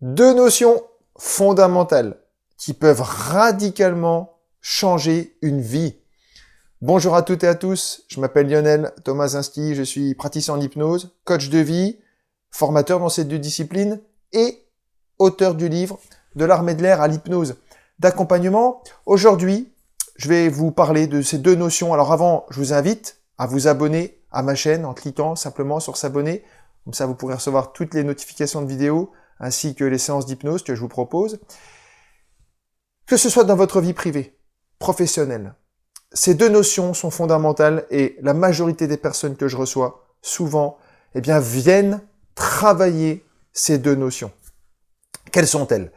Deux notions fondamentales qui peuvent radicalement changer une vie. Bonjour à toutes et à tous, je m'appelle Lionel Tomasinski, je suis praticien en hypnose, coach de vie, formateur dans ces deux disciplines et auteur du livre De l'art de l'air à l'hypnose d'accompagnement. Aujourd'hui, je vais vous parler de ces deux notions. Alors avant, je vous invite à vous abonner à ma chaîne en cliquant simplement sur s'abonner. Comme ça, vous pourrez recevoir toutes les notifications de vidéos ainsi que les séances d'hypnose que je vous propose. Que ce soit dans votre vie privée, professionnelle, ces deux notions sont fondamentales et la majorité des personnes que je reçois, souvent, viennent travailler ces deux notions. Quelles sont-elles?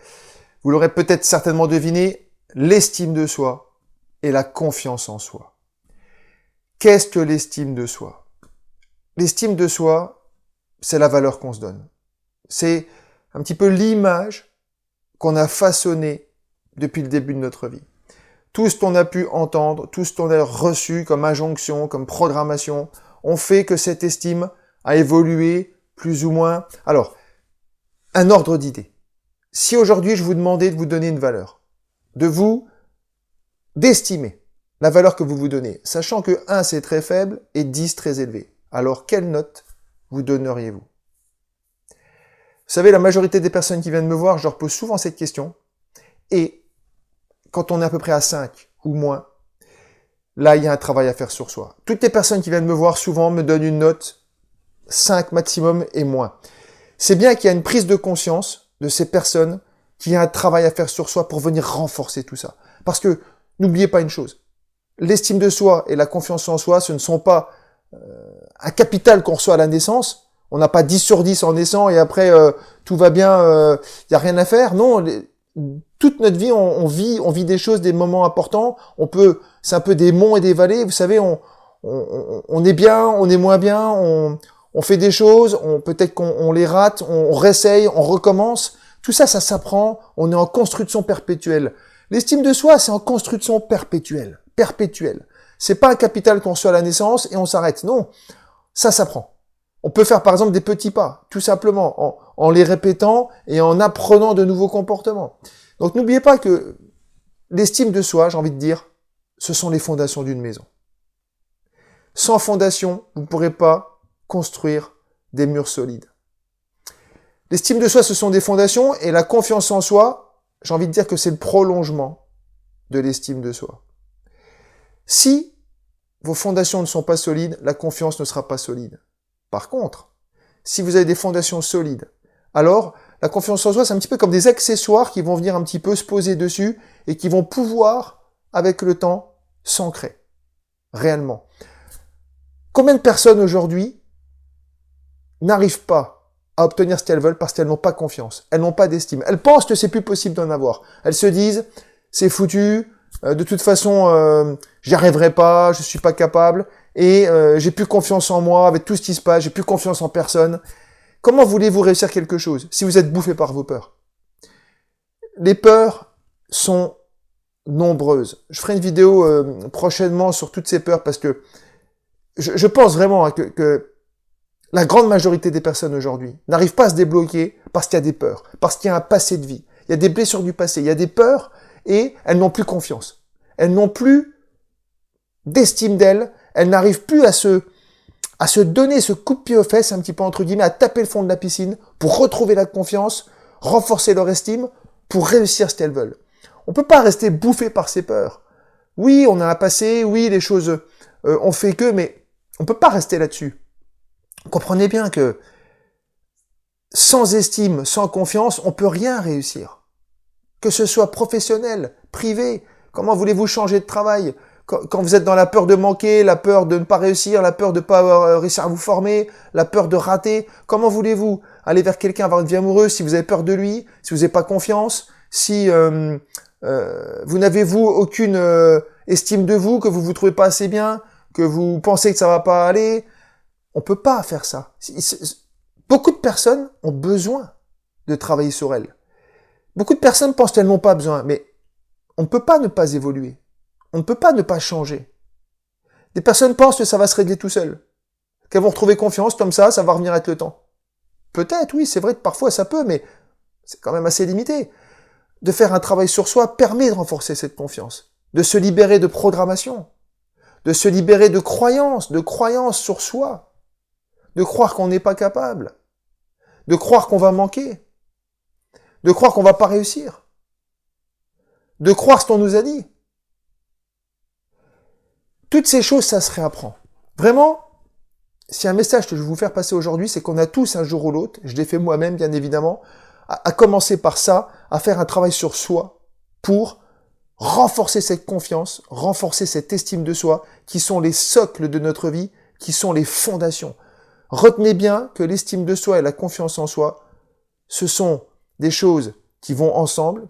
Vous l'aurez peut-être certainement deviné, l'estime de soi et la confiance en soi. Qu'est-ce que l'estime de soi? L'estime de soi, c'est la valeur qu'on se donne. C'est un petit peu l'image qu'on a façonnée depuis le début de notre vie. Tout ce qu'on a pu entendre, tout ce qu'on a reçu comme injonction, comme programmation, ont fait que cette estime a évolué plus ou moins. Alors, un ordre d'idée. Si aujourd'hui je vous demandais de vous donner une valeur, d'estimer la valeur que vous vous donnez, sachant que 1 c'est très faible et 10 très élevé, alors quelle note vous donneriez-vous? Vous savez, la majorité des personnes qui viennent me voir, je leur pose souvent cette question. Et quand on est à peu près à 5 ou moins, là, il y a un travail à faire sur soi. Toutes les personnes qui viennent me voir souvent me donnent une note 5 maximum et moins. C'est bien qu'il y a une prise de conscience de ces personnes, qu'il y a un travail à faire sur soi pour venir renforcer tout ça. Parce que, n'oubliez pas une chose, l'estime de soi et la confiance en soi, ce ne sont pas un capital qu'on reçoit à la naissance. On n'a pas 10 sur 10 en naissant et après tout va bien, y a rien à faire. Non, toute notre vie, on vit des choses, des moments importants. C'est un peu des monts et des vallées. Vous savez, on est bien, on est moins bien, on fait des choses, peut-être qu'on les rate, on réessaye, on recommence. Tout ça, ça s'apprend. On est en construction perpétuelle. L'estime de soi, c'est en construction perpétuelle. C'est pas un capital qu'on reçoit à la naissance et on s'arrête. Non, ça s'apprend. On peut faire par exemple des petits pas, tout simplement, en les répétant et en apprenant de nouveaux comportements. Donc n'oubliez pas que l'estime de soi, j'ai envie de dire, ce sont les fondations d'une maison. Sans fondation, vous ne pourrez pas construire des murs solides. L'estime de soi, ce sont des fondations et la confiance en soi, j'ai envie de dire que c'est le prolongement de l'estime de soi. Si vos fondations ne sont pas solides, la confiance ne sera pas solide. Par contre, si vous avez des fondations solides, alors la confiance en soi, c'est un petit peu comme des accessoires qui vont venir un petit peu se poser dessus et qui vont pouvoir, avec le temps, s'ancrer. Réellement. Combien de personnes aujourd'hui n'arrivent pas à obtenir ce qu'elles veulent parce qu'elles n'ont pas confiance, elles n'ont pas d'estime, elles pensent que c'est plus possible d'en avoir. Elles se disent, c'est foutu, de toute façon, j'y arriverai pas, je suis pas capable. Et j'ai plus confiance en moi avec tout ce qui se passe, j'ai plus confiance en personne. Comment voulez-vous réussir quelque chose si vous êtes bouffé par vos peurs? Les peurs sont nombreuses. Je ferai une vidéo prochainement sur toutes ces peurs parce que je pense vraiment que la grande majorité des personnes aujourd'hui n'arrivent pas à se débloquer parce qu'il y a des peurs, parce qu'il y a un passé de vie. Il y a des blessures du passé, il y a des peurs et elles n'ont plus confiance. Elles n'ont plus d'estime d'elles. Elles n'arrivent plus à se donner ce coup de pied aux fesses, un petit peu entre guillemets, à taper le fond de la piscine pour retrouver la confiance, renforcer leur estime, pour réussir ce qu'elles veulent. On peut pas rester bouffé par ces peurs. Oui, on a un passé, oui, les choses ont fait que, mais on peut pas rester là-dessus. Comprenez bien que sans estime, sans confiance, on peut rien réussir. Que ce soit professionnel, privé, comment voulez-vous changer de travail ? Quand vous êtes dans la peur de manquer, la peur de ne pas réussir, la peur de ne pas réussir à vous former, la peur de rater, comment voulez-vous aller vers quelqu'un, avoir une vie amoureuse si vous avez peur de lui, si vous n'avez pas confiance, si vous n'avez aucune estime de vous, que vous vous trouvez pas assez bien, que vous pensez que ça va pas aller? On peut pas faire ça. Beaucoup de personnes ont besoin de travailler sur elles. Beaucoup de personnes pensent qu'elles n'ont pas besoin, mais on ne peut pas ne pas évoluer. On ne peut pas ne pas changer. Des personnes pensent que ça va se régler tout seul. Qu'elles vont retrouver confiance, comme ça va revenir avec le temps. Peut-être, oui, c'est vrai que parfois ça peut, mais c'est quand même assez limité. De faire un travail sur soi permet de renforcer cette confiance, de se libérer de programmation, de se libérer de croyances sur soi, de croire qu'on n'est pas capable, de croire qu'on va manquer, de croire qu'on va pas réussir, de croire ce qu'on nous a dit. Toutes ces choses, ça se réapprend. Vraiment, si un message que je vais vous faire passer aujourd'hui, c'est qu'on a tous un jour ou l'autre, je l'ai fait moi-même bien évidemment, à commencer par ça, à faire un travail sur soi pour renforcer cette confiance, renforcer cette estime de soi, qui sont les socles de notre vie, qui sont les fondations. Retenez bien que l'estime de soi et la confiance en soi, ce sont des choses qui vont ensemble.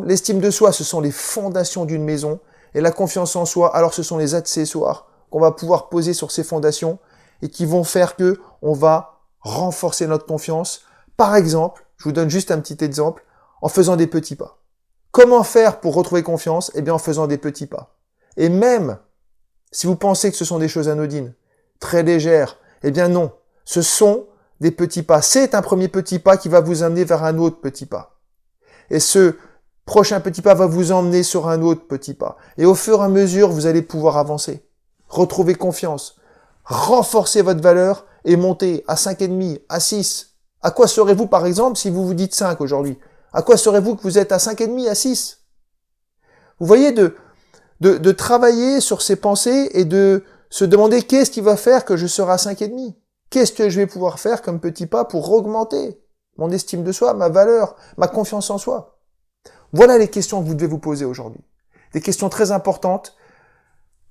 L'estime de soi, ce sont les fondations d'une maison, et la confiance en soi, alors ce sont les accessoires qu'on va pouvoir poser sur ces fondations et qui vont faire que on va renforcer notre confiance. Par exemple, je vous donne juste un petit exemple, en faisant des petits pas. Comment faire pour retrouver confiance? Eh bien, en faisant des petits pas. Et même si vous pensez que ce sont des choses anodines, très légères, eh bien non. Ce sont des petits pas. C'est un premier petit pas qui va vous amener vers un autre petit pas. Et ce prochain petit pas va vous emmener sur un autre petit pas. Et au fur et à mesure, vous allez pouvoir avancer. Retrouver confiance. Renforcer votre valeur et monter à 5,5, à 6. À quoi serez-vous, par exemple, si vous vous dites 5 aujourd'hui? À quoi serez-vous que vous êtes à 5,5, à 6? Vous voyez, de travailler sur ces pensées et de se demander qu'est-ce qui va faire que je serai à 5,5? Qu'est-ce que je vais pouvoir faire comme petit pas pour augmenter mon estime de soi, ma valeur, ma confiance en soi? Voilà les questions que vous devez vous poser aujourd'hui. Des questions très importantes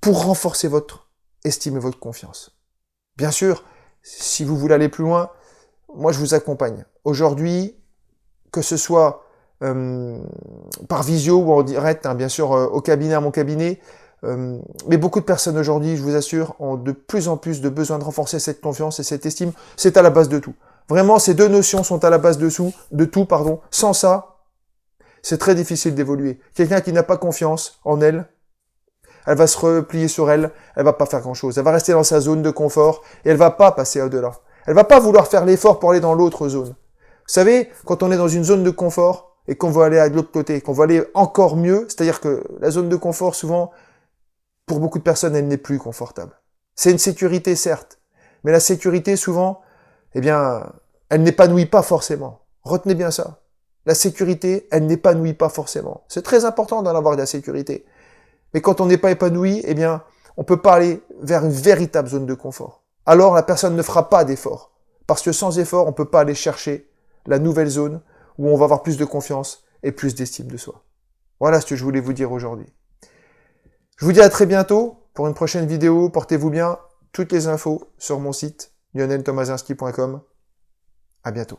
pour renforcer votre estime et votre confiance. Bien sûr, si vous voulez aller plus loin, moi je vous accompagne. Aujourd'hui, que ce soit par visio ou en direct, hein, bien sûr au cabinet, à mon cabinet, mais beaucoup de personnes aujourd'hui, je vous assure, ont de plus en plus de besoin de renforcer cette confiance et cette estime. C'est à la base de tout. Vraiment, ces deux notions sont à la base de tout. Sans ça, c'est très difficile d'évoluer. Quelqu'un qui n'a pas confiance en elle, elle va se replier sur elle, elle va pas faire grand-chose. Elle va rester dans sa zone de confort et elle va pas passer au-delà. Elle va pas vouloir faire l'effort pour aller dans l'autre zone. Vous savez, quand on est dans une zone de confort et qu'on veut aller de l'autre côté, qu'on veut aller encore mieux, c'est-à-dire que la zone de confort, souvent, pour beaucoup de personnes, elle n'est plus confortable. C'est une sécurité, certes, mais la sécurité, souvent, eh bien, elle n'épanouit pas forcément. Retenez bien ça. La sécurité, elle n'épanouit pas forcément. C'est très important d'en avoir de la sécurité. Mais quand on n'est pas épanoui, eh bien, on peut pas aller vers une véritable zone de confort. Alors, la personne ne fera pas d'effort. Parce que sans effort, on peut pas aller chercher la nouvelle zone où on va avoir plus de confiance et plus d'estime de soi. Voilà ce que je voulais vous dire aujourd'hui. Je vous dis à très bientôt pour une prochaine vidéo. Portez-vous bien. Toutes les infos sur mon site lioneltomasinski.com. À bientôt.